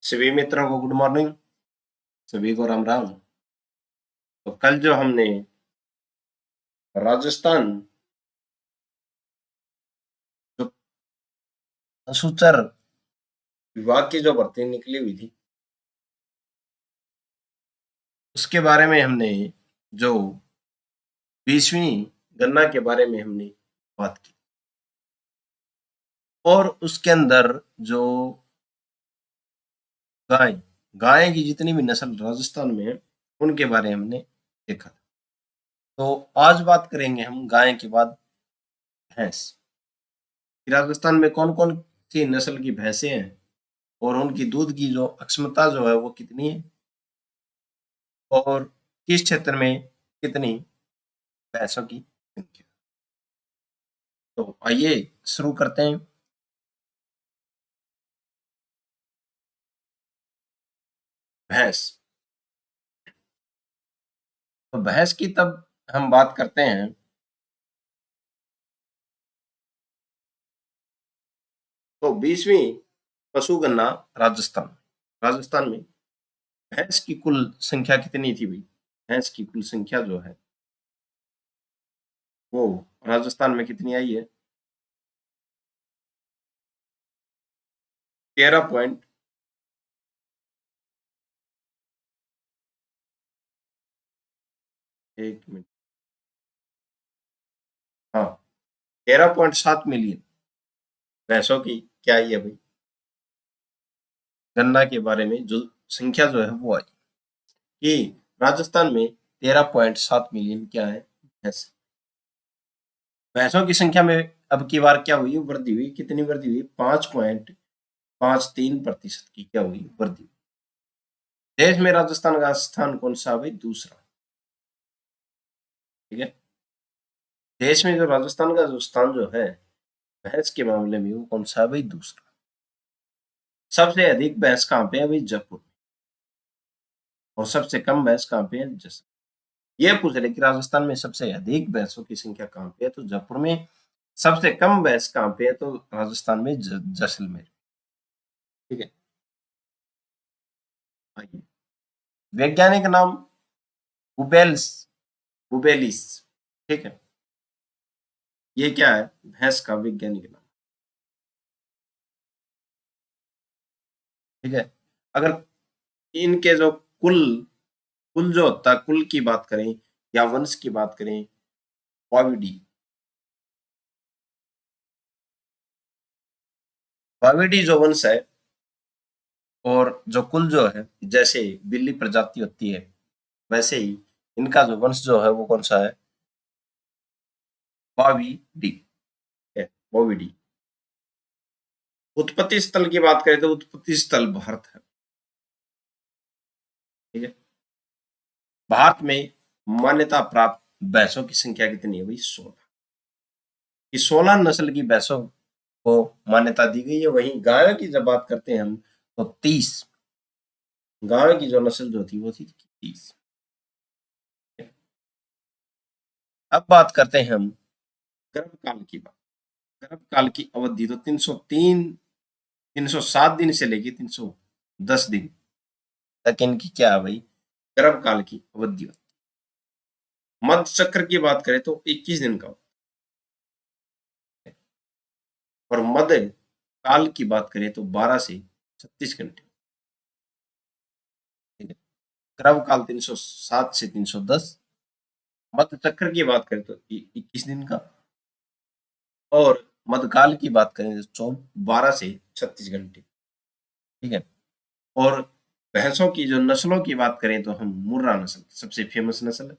सभी मित्रों को गुड मॉर्निंग। सभी को राम राम। तो कल जो हमने राजस्थान जो सूचर विभाग की जो भर्ती निकली हुई थी उसके बारे में हमने जो 20वीं गणना के बारे में हमने बात की और उसके अंदर जो गाय गाय की जितनी भी नस्ल राजस्थान में है उनके बारे में हमने देखा। तो आज बात करेंगे हम गाय के बाद भैंस। राजस्थान में कौन कौन सी नस्ल की भैंसें हैं और उनकी दूध की जो अक्षमता जो है वो कितनी है और किस क्षेत्र में कितनी भैंसों की संख्या। तो आइए शुरू करते हैं। भैंस। तो भैंस की तब हम बात करते हैं तो 20वीं पशु गणना राजस्थान में भैंस की कुल संख्या कितनी थी भाई। भैंस की कुल संख्या जो है वो राजस्थान में कितनी आई है 13 एक मिनट, हाँ 13.7 मिलियन भैंसों की क्या आई है भाई। गणना के बारे में जो संख्या जो है वो आई कि राजस्थान में 13.7 मिलियन क्या है भैंस। भैंसों की संख्या में अब की बार क्या हुई वृद्धि हुई। कितनी वृद्धि हुई 5.53% की क्या हुई वृद्धि। देश में राजस्थान का स्थान कौन सा भाई दूसरा। ठीक है, देश में जो राजस्थान का जो स्थान जो है भैंस के मामले में वो कौन सा है भाई दूसरा। सबसे अधिक भैंस कहाँ पे है भाई जयपुर में और सबसे कम भैंस कहाँ पे है जैसलमेर। ये पूछ रहे कि राजस्थान में सबसे अधिक भैंसों की संख्या कहाँ पे है तो जयपुर में। सबसे कम भैंस कहाँ पे है तो राजस्थान में जैसलमेर। ठीक है, आइए वैज्ञानिक नाम उबेल्स उबेलिस। ठीक है, ये क्या है भैंस का वैज्ञानिक नाम। ठीक है, अगर इनके जो कुल कुल जो होता है कुल की बात करें या वंश की बात करें वाविडी। वाविडी जो वंश है और जो कुल जो है जैसे बिल्ली प्रजाति होती है वैसे ही इनका जो वंश जो है वो कौन सा है वाविडी है वाविडी। उत्पत्ति स्थल की बात करें तो उत्पत्ति स्थल भारत है। ठीक है, भारत में मान्यता प्राप्त भैंसों की संख्या कितनी है भाई 16। कि 16 नस्ल की भैंसों को मान्यता दी गई है। वहीं गायों की जब बात करते हैं हम तो 30 गायों की जो नस्ल जो थी वो थी 30। अब बात करते हैं हम गर्भकाल की बात। गर्भकाल की अवधि तो 307 दिन से लेके 310 दिन तक इनकी क्या है भाई गर्भकाल की अवधि होती है। मध्य चक्र की बात करें तो 21 दिन का और मध्य काल की बात करें तो 12 से 36 घंटे। ठीक है, गर्भकाल 307 से 310। मध्य चक्र की बात करें तो 21 दिन का और मध्यकाल की बात करें तो 12 से 36 घंटे। ठीक है, और भैंसों की जो नस्लों की बात करें तो हम मुर्रा नस्ल सबसे फेमस नस्ल है।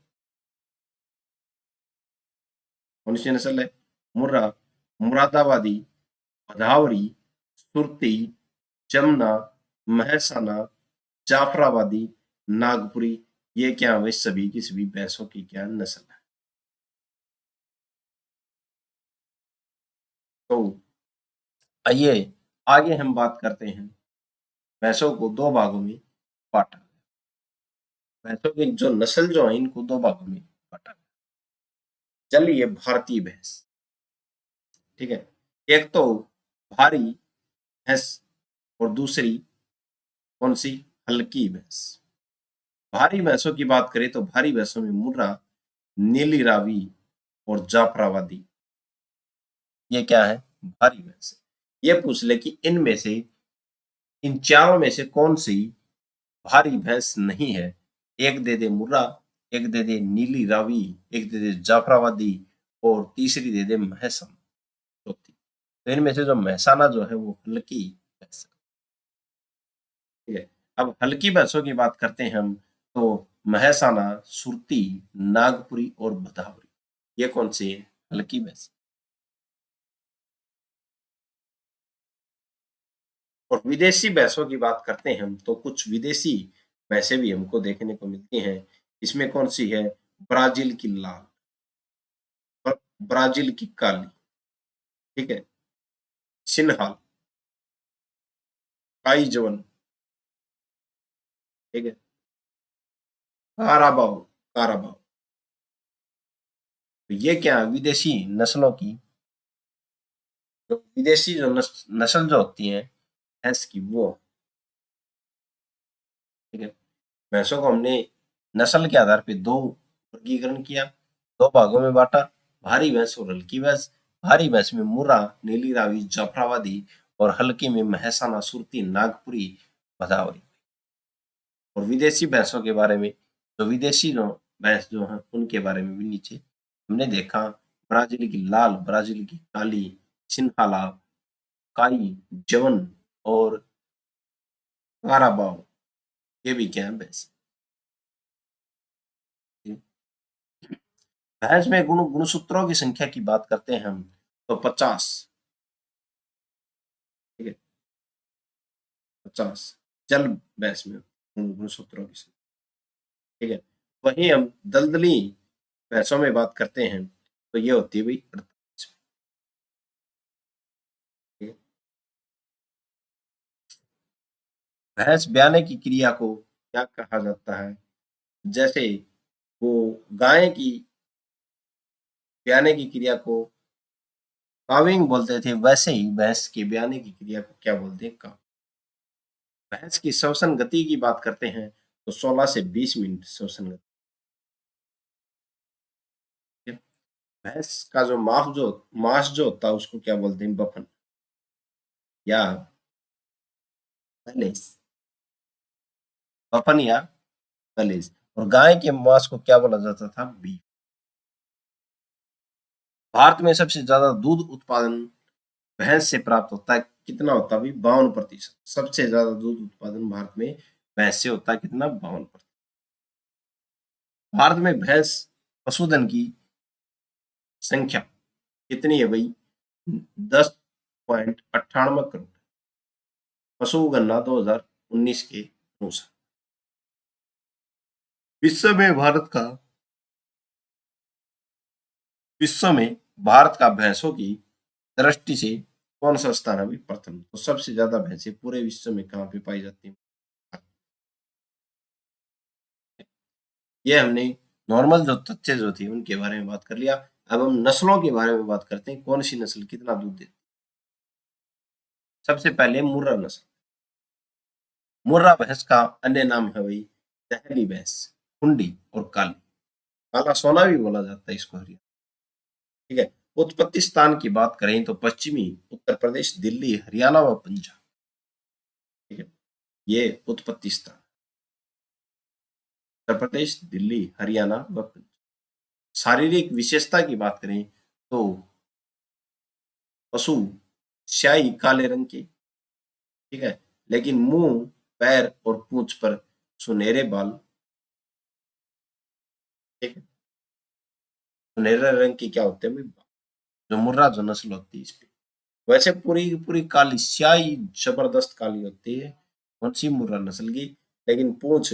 कौन सी नस्ल है मुर्रा, मुरादाबादी, भदावरी, सुरती, जमुना, महसाना, जाफराबादी, नागपुरी। ये क्या है सभी की सभी भैंसों की क्या नस्ल है। तो आइए आगे हम बात करते हैं। भैंसों को दो भागों में बांटा। भैंसों की जो नस्ल जो है इनको दो भागों में बांटा। चलिए भारतीय भैंस। ठीक है, एक तो भारी भैंस और दूसरी कौन सी? हल्की भैंस। भारी भैंसों की बात करें तो भारी भैंसों में मुर्रा, नीली रावी और जाफराबादी, ये क्या है? भारी भैंस। ये पूछ ले कि इनमें से, इन चारों में से कौन सी भारी भैंस नहीं है? एक दे दे मुर्रा, एक दे दे नीली रावी, एक दे दे जाफराबादी और तीसरी दे दे महसन, चौथी। तो इनमें से जो महसाना जो है वो हल्की भैंस है। ठीक है। अब हल्की भैंसों की बात करते हैं हम, तो महसाना, सुरती, नागपुरी और भदावरी, ये कौन सी है? हल्की भैंस। और विदेशी भैंसों की बात करते हैं हम, तो कुछ विदेशी भैंसें भी हमको देखने को मिलती हैं। इसमें कौन सी है? ब्राजील की लाल, ब्राजील की काली, ठीक है, सिन्हाल, काई जवन, ठीक है, काराबाओ, काराबाओ। तो ये क्या है? विदेशी नस्लों की, तो विदेशी जो नस्ल जो होती है भैंस की, वो, ठीक है। भैंसों को हमने नस्ल के आधार पे दो वर्गीकरण किया, दो भागों में बांटा, भारी भैंस और हल्की भैंस। भारी भैंस में मुर्रा, नीली रावी, जाफराबादी और हल्की में महसाना, सुरती, नागपुरी, भदावरी। और विदेशी भैंसों के बारे में, जो विदेशी जो भैंस जो है उनके बारे में भी नीचे हमने देखा, ब्राजील की लाल, ब्राजील की काली, सिंहाला, काई, जवन और काराबाओ, ये भी क्या है? भैंस। भैंस में गुणसूत्रों की संख्या की बात करते हैं हम, तो 50, ठीक है, 50 जल भैंस में गुणसूत्रों की संख्या, ठीक है। वहीं हम दलदली भैंसों में बात करते हैं, तो ये होती है भाई 48, ठीक है। भैंस ब्याने की क्रिया को क्या कहा जाता है? जैसे वो गाय की ब्याने की क्रिया को काविंग बोलते थे, वैसे ही भैंस के ब्याने की क्रिया को क्या बोलते हैं? काविंग। भैंस की श्वसन गति की बात करते हैं, तो 16 से 20 मिनट श्वसन गति है। भैंस का जो मांस जो होता है उसको क्या बोलते हैं? बफन या कलेज, बफन या कलेज। और गाय के मांस को क्या बोला जाता था? बीफ। भारत में सबसे ज्यादा दूध उत्पादन भैंस से प्राप्त होता है, कितना होता है भाई? 52%। सबसे ज्यादा दूध उत्पादन भारत में भैंस से होता है, कितना? 52%। भारत में भैंस पशुधन की संख्या कितनी है भाई? 10.98 करोड़, पशु गणना 2019 के अनुसार। विश्व में भारत का विश्व में भारत का भैंसों की दृष्टि से कौन सा स्थान है भाई? प्रथम। तो सबसे ज्यादा भैंसें पूरे विश्व में कहाँ पे पाई जाती हैं? ये हमने नॉर्मल जो तथ्य जो थी उनके बारे में बात कर लिया। अब हम नस्लों के बारे में बात करते हैं, कौन सी नस्ल कितना दूध देती है। सबसे पहले मुर्रा नस्ल। मुर्रा भैंस का अन्य नाम है भाई दहली भैंस, हुंडी और काली। काला सोना भी बोला जाता है इसको, हरियाणा, ठीक है। उत्पत्ति स्थान की बात करें तो पश्चिमी उत्तर प्रदेश, दिल्ली, हरियाणा व पंजाब, ठीक है। ये उत्पत्ति स्थान, उत्तर प्रदेश, दिल्ली, हरियाणा व पंजाब। शारीरिक विशेषता की बात करें तो पशु स्याही काले रंग के, ठीक है, लेकिन मुंह, पैर और पूंछ पर सुनहरे बाल, ठीक है। सुनहरे रंग की क्या होते हैं भाई? जो मुर्रा जो नस्ल होती है इस पे, वैसे पूरी पूरी काली स्याही जबरदस्त काली होती है कौन सी? मुर्रा नस्ल की। लेकिन पूंछ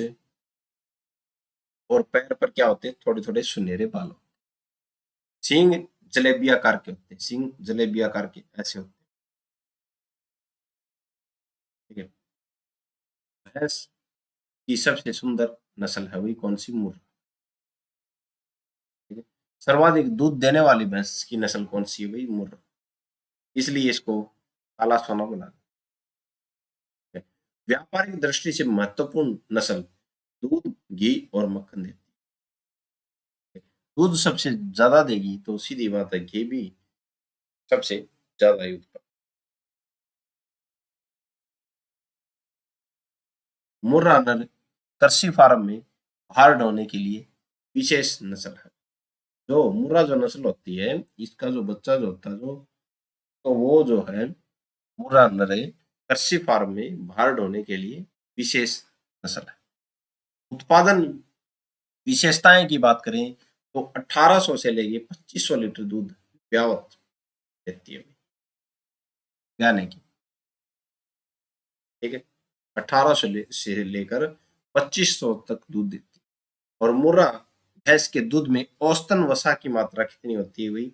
और पैर पर क्या होते हैं? थोड़े थोड़े सुनहरे बाल होते हैं। सींग जलेबी आकार के होते हैं, सींग जलेबी आकार के ऐसे होते हैं, ठीक है। भैंस की सबसे सुंदर नस्ल है वही कौन सी? मुर्रा, ठीक है। सर्वाधिक दूध देने वाली भैंस की नस्ल कौन सी है भाई? मुर्रा। इसलिए इसको काला सोना बोला जाता है। व्यापारिक दृष्टि से महत्वपूर्ण नस्ल दूध, घी और मक्खन देती है। दूध सबसे ज्यादा देगी तो सीधी बात है घी भी सबसे ज्यादा ही उत्पादन। मुर्रा नर कृषि फार्म में भार ढोने के लिए विशेष नस्ल है। जो मुर्रा जो नस्ल होती है, इसका जो बच्चा जो होता है जो, तो वो जो है मुर्रा नर है, कृषि फार्म में भार ढोने के लिए विशेष नस्ल है। उत्पादन विशेषताएं की बात करें तो 1800 से लेके 2500 लीटर दूध व्यावत देती है यानी कि, ठीक है, 1800 से लेकर 2500 तक दूध देती है। और मुर्रा भैंस के दूध में औसतन वसा की मात्रा कितनी होती है भाई?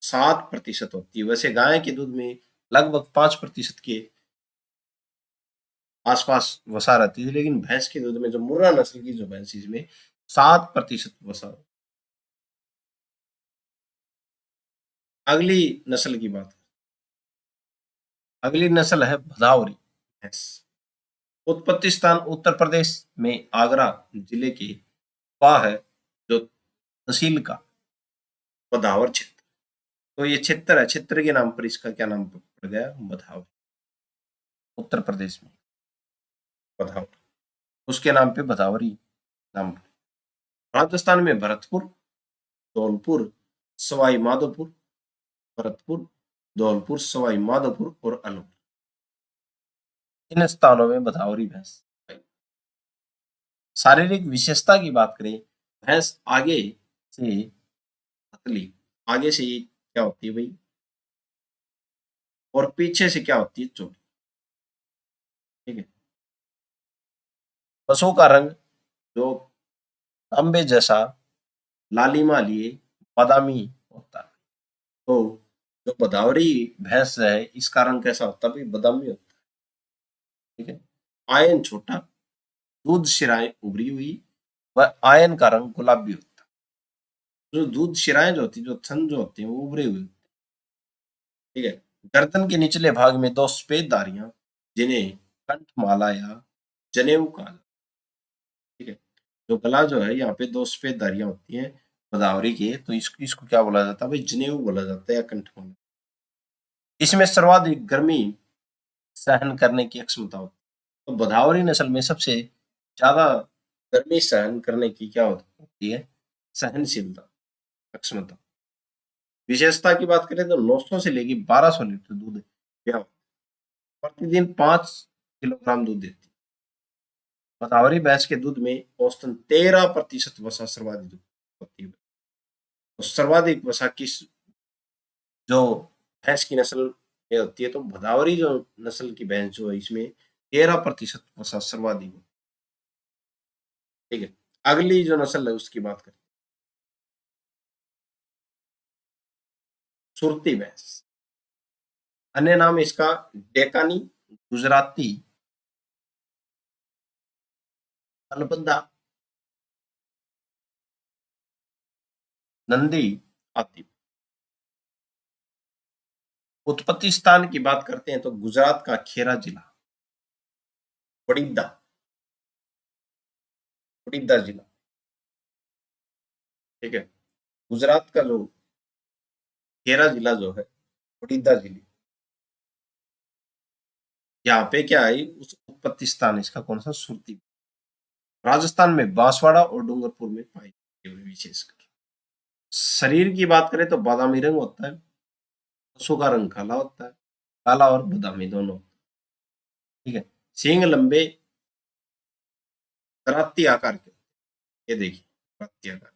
7% होती है। वैसे गाय के दूध में लगभग 5% के आसपास वसा रहती है, लेकिन भैंस के दूध में जो मुर्रा नस्ल की जो भैंस इसमें 7% वसा। अगली नस्ल की बात, अगली नस्ल है भदावरी भैंस। उत्पत्ति स्थान उत्तर प्रदेश में आगरा जिले के वह है जो तहसील का बदावर क्षेत्र। तो ये क्षेत्र है, क्षेत्र के नाम पर इसका क्या नाम पड़ गया? बदावर। उत्तर प्रदेश में बदावर, उसके नाम पे बदावरी नाम। राजस्थान में भरतपुर, धौलपुर, सवाई माधोपुर, भरतपुर, धौलपुर, सवाई माधोपुर और अलवर, इन स्थानों में भदावरी भैंस। शारीरिक विशेषता की बात करें, भैंस आगे से पतली, आगे से क्या होती है भाई, और पीछे से क्या होती है? चौड़ी। ठीक है। पशु का रंग जो तांबे जैसा लालिमा लिए बादामी होता है। तो जो भदावरी भैंस है इसका रंग कैसा होता है भाई? बादामी होता है। ठीक है। आयन छोटा, दूध शिराएं उभरी हुई व आयन का रंग गुलाबी होता है। जो दूध शिराएं जो होती है, जो थन जो होते हैं वो उभरे हुए होते हैं। ठीक है। गर्दन के निचले भाग में दो सफेद धारियां जिन्हें कंठमाला या जनेऊ कहा जाता है। ठीक है। जो गला जो है यहाँ पे दो सफेद धारियां होती हैं गोदावरी के, तो इसको इसको क्या बोला जाता है भाई? जनेऊ बोला जाता है या कंठमाला। इसमें सर्वाधिक गर्मी सहन करने की क्षमता होती है। तो गोदावरी नस्ल में सबसे ज्यादा गर्मी सहन करने की क्या होती है? सहनशीलता, क्षमता। विशेषता की बात करें तो 900 से लेकर 1200 लीटर दूध या प्रतिदिन 5 किलोग्राम दूध देती है। गोदावरी भैंस के दूध में औसतन 13% वसा सर्वाधिक होती है। तो सर्वाधिक वसा किस जो भैंस की नस्ल में होती है? तो भदावरी जो नस्ल की भैंस जो है इसमें 13% वसा सर्वाधिक होती है। ठीक है। अगली जो नस्ल है उसकी बात करें, सुरती भैंस। अन्य नाम इसका डेकानी, गुजराती, अलबंदा, नंदी आदि। उत्पत्ति स्थान की बात करते हैं तो गुजरात का खेरा जिला, बड़िद्दा, बड़िद्दा जिला। ठीक है। गुजरात का जो खेरा जिला जो है, बड़िद्दा जिले, यहाँ पे क्या है उस उत्पत्ति स्थान इसका कौन सा? सुरती। राजस्थान में बांसवाड़ा और डूंगरपुर में पाई जाती है विशेषकर। शरीर की बात करें तो बादामी रंग होता है, पशु का रंग काला होता है, काला और बादामी दोनों। ठीक है। सींग लंबे कराती आकार के, ये देखिए कराती आकार,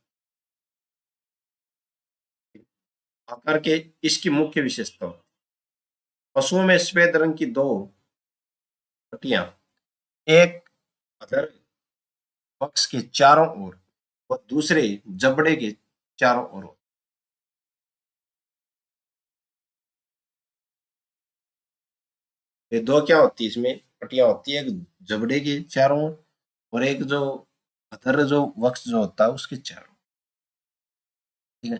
आकार के इसकी मुख्य विशेषता होती है। पशुओं में सफेद रंग की दो पट्टियां एक अधर पक्ष के चारों ओर और दूसरे जबड़े के चारों ओर। ये दो क्या होती है इसमें पट्टियां होती है, एक जबड़े के चारों ओर और एक जो अधर जो वक्ष जो होता है उसके चारों। ठीक है।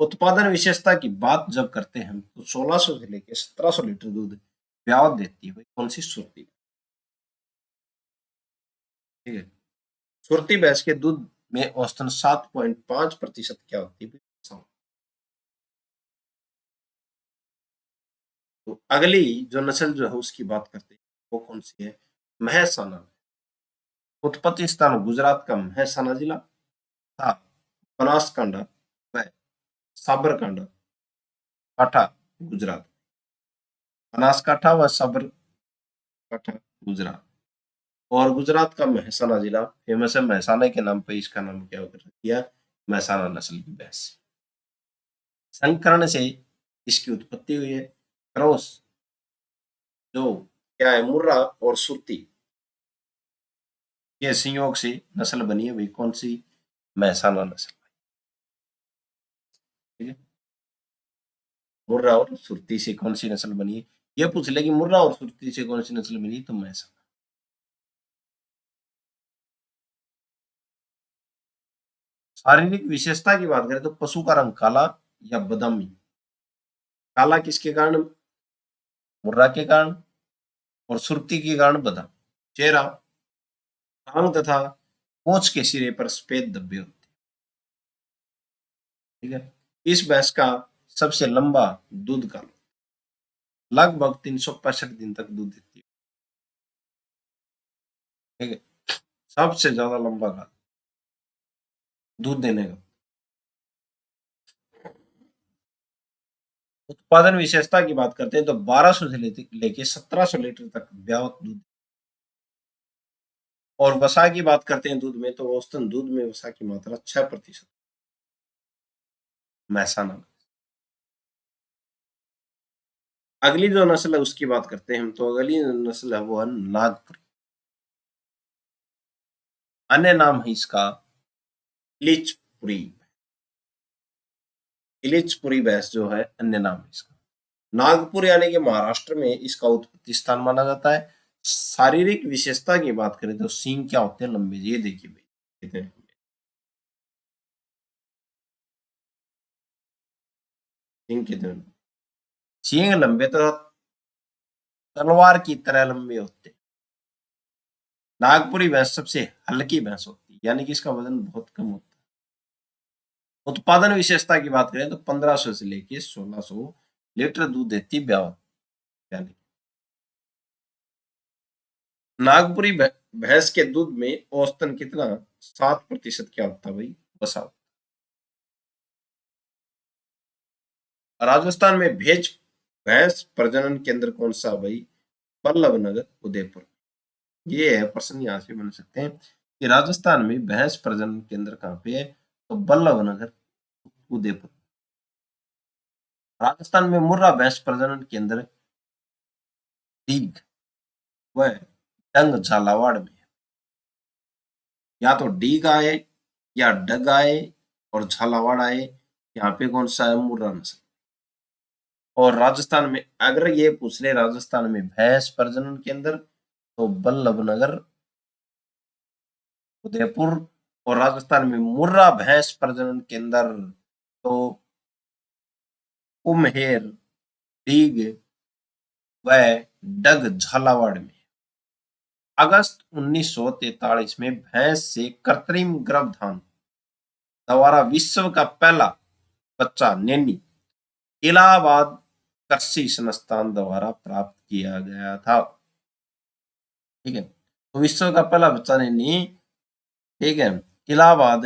उत्पादन विशेषता की बात जब करते हैं तो 1600 से लेकर 1700 लीटर दूध ब्यावत देती है कौन सी सुरती। ठीक है। सुरती भैंस के दूध में औसतन 7.5% क्या होती है? तो अगली जो नस्ल जो है उसकी बात करते हैं, वो कौन सी है? महसाना। उत्पत्ति स्थान गुजरात का महसाना जिला था। बनासकांडा व साबरकांडा काठा गुजरात। बनासकांठा व साबरकांठा गुजरात। और गुजरात का महसाना जिला फेमस है, महसाना के नाम पे इसका नाम क्या कर दिया? महसाना नस्ल की भैंस। संकरण से इसकी उत्पत्ति हुई है। क्रॉस जो क्या है, मुर्रा और सुरती के संयोग से नस्ल बनी है, वही कौन सी? महसाना नस्ल। ठीक है। मुर्रा और सुरती से कौन सी नस्ल बनी है? ये पूछ ले कि मुर्रा और सुरती से कौन सी नस्ल बनी, तो महसाना। शारीरिक विशेषता की बात करें तो पशु का रंग काला या बदामी। काला किसके कारण? मुर्रा के कारण। और सुर्ती के कारण बदाम। चेहरा, टांग तथा पूंछ के सिरे पर सफेद धब्बे होते हैं। ठीक है। इस भैंस का सबसे लंबा दूध काल लगभग 365 दिन तक दूध देती है। ठीक है। सबसे ज्यादा लंबा काल दूध देने का। उत्पादन विशेषता की बात करते हैं तो 1200 से लेके 1700 लीटर तक ब्यावत दूध। और वसा की बात करते हैं दूध में, तो औसतन दूध में वसा की मात्रा 6%। महसाना। अगली जो नस्ल है उसकी बात करते हैं हम, तो अगली नस्ल है वो है नागपुरी। अन्य नाम है इसका इलिचपुरी। इलिचपुरी भैंस जो है अन्य नाम है इसका। नागपुर यानी कि महाराष्ट्र में इसका उत्पत्ति स्थान माना जाता है। शारीरिक विशेषता की बात करें तो सींग क्या होते हैं? लंबे। ये देखिए भाई, कितने सींग कितने। सींग लंबे तो तलवार की तरह लंबे होते हैं। नागपुरी भैंस सबसे हल्की भैंस होती है, यानी कि इसका वजन बहुत कम होता है। उत्पादन विशेषता की बात करें तो 1500 से लेके 1600 लीटर दूध देती है ब्यावत। यानी नागपुरी भैंस के दूध में औसतन कितना? 7% क्या होता है भाई? वसा। राजस्थान में भैंस प्रजनन केंद्र कौन सा भाई? बल्लभ नगर उदयपुर। ये है प्रश्न, यहाँ से बन सकते हैं कि राजस्थान में भैंस प्रजनन केंद्र कहाँ पे है? तो बल्लभ नगर उदयपुर। राजस्थान में मुर्रा भैंस प्रजनन केंद्र डीग व डंग झालावाड़ में। या तो डीग आए या डग आए और झालावाड़ आए, यहाँ पे कौन सा है? मुर्रा नस्ल। और राजस्थान में अगर ये पूछ ले राजस्थान में भैंस प्रजनन केंद्र, तो बल्लभ नगर उदयपुर। और राजस्थान में मुर्रा भैंस प्रजनन केंद्र, तो उमहेर, डीग व डग झालावाड़ में। अगस्त 1943 में भैंस से कृत्रिम गर्भधान द्वारा विश्व का पहला बच्चा नैनी इलाहाबाद कृषि संस्थान द्वारा प्राप्त किया गया था। ठीक है। तो विश्व का पहला बच्चा नैनी, ठीक है, इलाहाबाद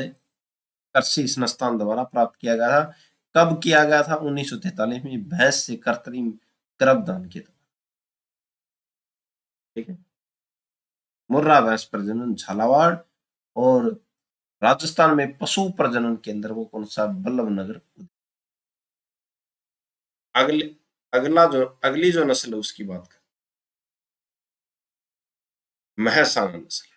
कृषि संस्थान द्वारा प्राप्त किया गया था। कब किया गया था? 1943 में भैंस से कृत्रिम गर्भधान के द्वारा। ठीक है। मुर्रा भैंस प्रजनन झालावाड़। और राजस्थान में पशु प्रजनन केंद्र वो कौन सा? बल्लभ नगर। अगले अगली जो नस्ल है उसकी बात करें, महसाना नस्ल।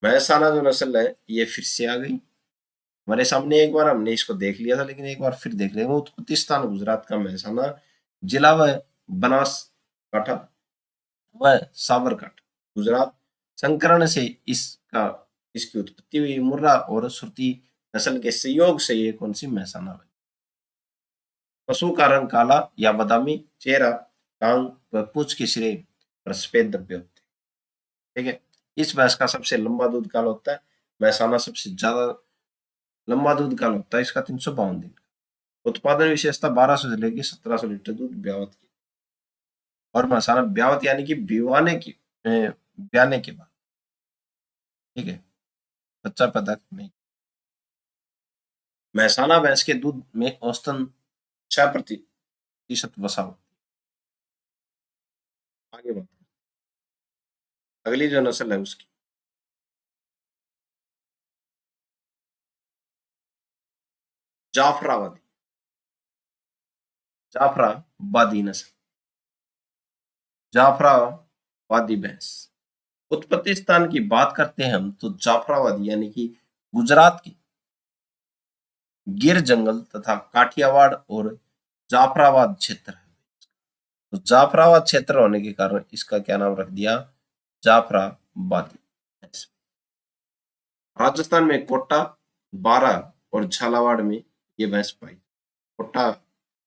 महसाना जो नस्ल है ये फिर से आ गई हमारे सामने। एक बार हमने इसको देख लिया था, लेकिन एक बार फिर देख लेंगे। उत्पत्ति स्थान गुजरात का महसाना जिला व बनासकाठा व साबरकाठा गुजरात। संकरण से इसकी उत्पत्ति हुई। मुर्रा और सुरती नस्ल के संयोग से ये कौन सी? महसाना बनी। पशु का रंग काला या बादामी। चेहरा, टांग व पूंछ के सिरे पर सफेद धब्बे होते हैं। ठीक है। इस भैंस का सबसे लंबा दूध काल होता है। महसाना सबसे ज्यादा लंबा दूध काल होता है इसका 352 दिन। उत्पादन विशेषता 1200 से लेकर 1700 लीटर दूध ब्यावत की। और महसाना ब्यावत यानी कि ब्याने के बाद, ठीक है, बच्चा पैदा करने। महसाना भैंस के दूध में औसतन 6% वसा होती है। आगे बात अगली जो नस्ल है उसकी, जाफराबादी, जाफराबादी नस्ल, जाफराबादी भैंस। उत्पत्ति स्थान की बात करते हैं हम तो जाफराबादी यानी कि गुजरात की गिर जंगल तथा काठियावाड़ और जाफराबाद क्षेत्र है। तो जाफराबाद क्षेत्र होने के कारण इसका क्या नाम रख दिया, जाफराबादी। राजस्थान में कोटा, बारा और झालावाड़ में ये भैंस पाई। कोटा,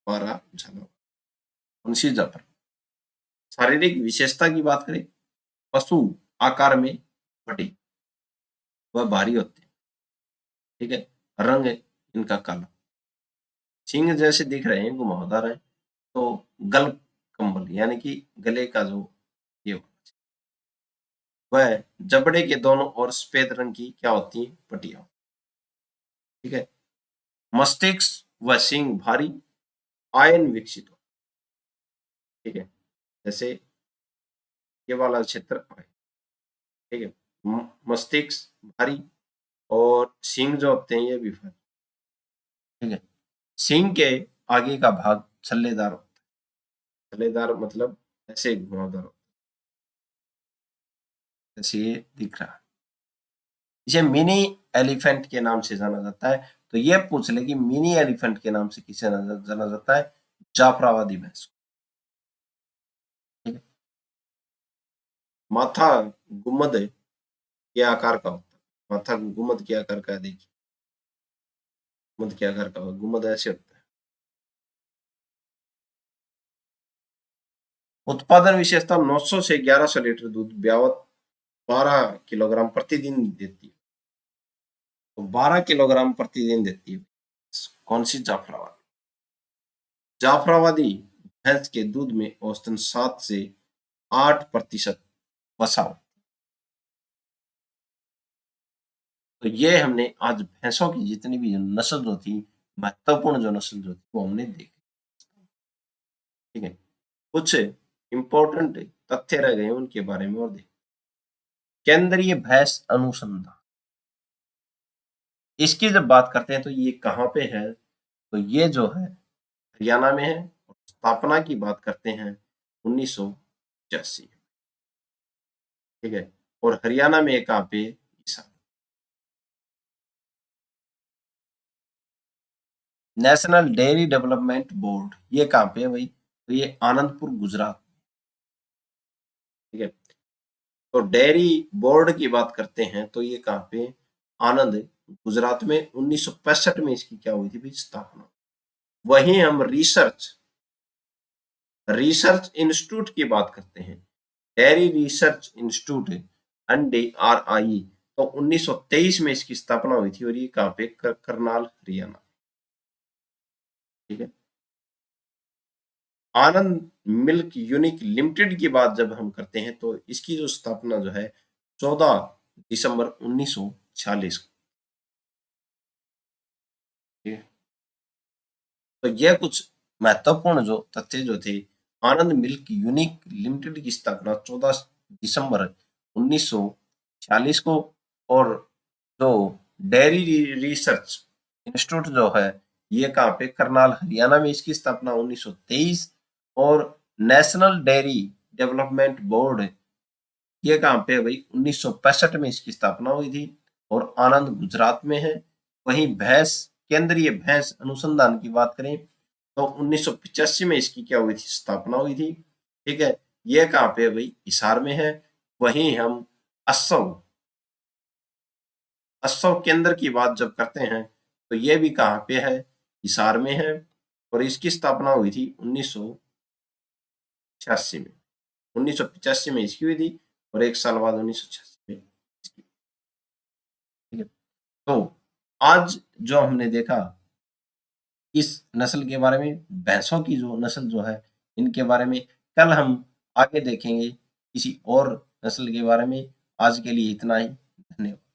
बारा, झालावाड़। मुंशी जाफर। शारीरिक विशेषता की बात करें, पशु आकार में बड़े व भारी होते हैं, ठीक है, रंग इनका काला, सिंह जैसे दिख रहे हैं, घुमावदार है। तो गल कंबल यानी कि गले का जो ये वह जबड़े के दोनों ओर सफेद रंग की क्या होती है, पट्टियां, ठीक है। मस्तिष्क व सिंह भारी आयन विकसित हो, ठीक है, जैसे ये वाला क्षेत्र, ठीक है, मस्तिष्क भारी और सिंह जो होते हैं ये भी भारी, ठीक है। सिंह के आगे का भाग छल्लेदार होता है। छल्लेदार मतलब ऐसे घुमावदार होता है, जैसे ये दिख रहा है। इसे मिनी एलिफेंट के नाम से जाना जाता है। तो ये पूछ ले कि मिनी एलिफेंट के नाम से किसे जाना जाता है, जाफराबादी भैंस को, ठीक है। माथा गुम्मद के आकार का होता है। माथा गुम्मद के आकार का है, देखिए गुम्मद के आकार का होगा, गुम्मद ऐसे होता है। उत्पादन विशेषता 900 से 1100 लीटर दूध ब्यावत 12 किलोग्राम प्रतिदिन देती है। तो 12 किलोग्राम प्रतिदिन देती है कौन सी, जाफराबादी। जाफराबादी भैंस के दूध में औसतन 7 से 8% वसा होती है। तो ये हमने आज भैंसों की जितनी भी नस्ल जो थी, महत्वपूर्ण जो नस्ल जो थी वो हमने देखी, ठीक है। कुछ इंपॉर्टेंट तथ्य रह गए उनके बारे में और देख। केंद्रीय भैंस अनुसंधान, इसकी जब बात करते हैं तो ये कहाँ पे है, तो ये जो है हरियाणा में है। और स्थापना की बात करते हैं 1985, ठीक है। और हरियाणा में कहाँ पे, नेशनल डेयरी डेवलपमेंट बोर्ड, ये कहाँ पे है भाई, तो ये आनंदपुर गुजरात, ठीक है। तो डेयरी बोर्ड की बात करते हैं तो ये कहाँ पे, आनंद गुजरात में 1965 में इसकी क्या हुई थी भाई, स्थापना। वहीं हम रिसर्च इंस्टीट्यूट की बात करते हैं, डेयरी रिसर्च इंस्टीट्यूट NDRI, तो 1923 में इसकी स्थापना हुई थी और ये कहाँ पे, करनाल हरियाणा, ठीक है। आनंद मिल्क यूनिक लिमिटेड की बात जब हम करते हैं तो इसकी जो स्थापना जो है 14 दिसंबर 1946 को, ठीक है। तो यह कुछ महत्वपूर्ण जो तथ्य जो थे, आनंद मिल्क यूनिक लिमिटेड की स्थापना 14 दिसंबर 1946 को। और जो डेयरी रिसर्च इंस्टीट्यूट जो है ये कहाँ पे, करनाल हरियाणा में इसकी स्थापना 1923। और नेशनल डेयरी डेवलपमेंट बोर्ड ये कहाँ पे है भाई, 1965 में इसकी स्थापना हुई थी और आनंद गुजरात में है। वहीं भैंस, केंद्रीय भैंस अनुसंधान की बात करें तो 1985 में इसकी क्या हुई थी, स्थापना हुई थी, ठीक है। ये कहाँ पे है भाई, हिसार में है। वहीं हम असम असम केंद्र की बात जब करते हैं तो ये भी कहाँ पे है, हिसार में है। और इसकी स्थापना हुई थी 1986 में, 1985 में इसकी हुई थी और एक साल बाद 1986 में तो आज जो हमने देखा इस नस्ल के बारे में, भैंसों की जो नस्ल जो है, इनके बारे में कल हम आगे देखेंगे किसी और नस्ल के बारे में। आज के लिए इतना ही। धन्यवाद।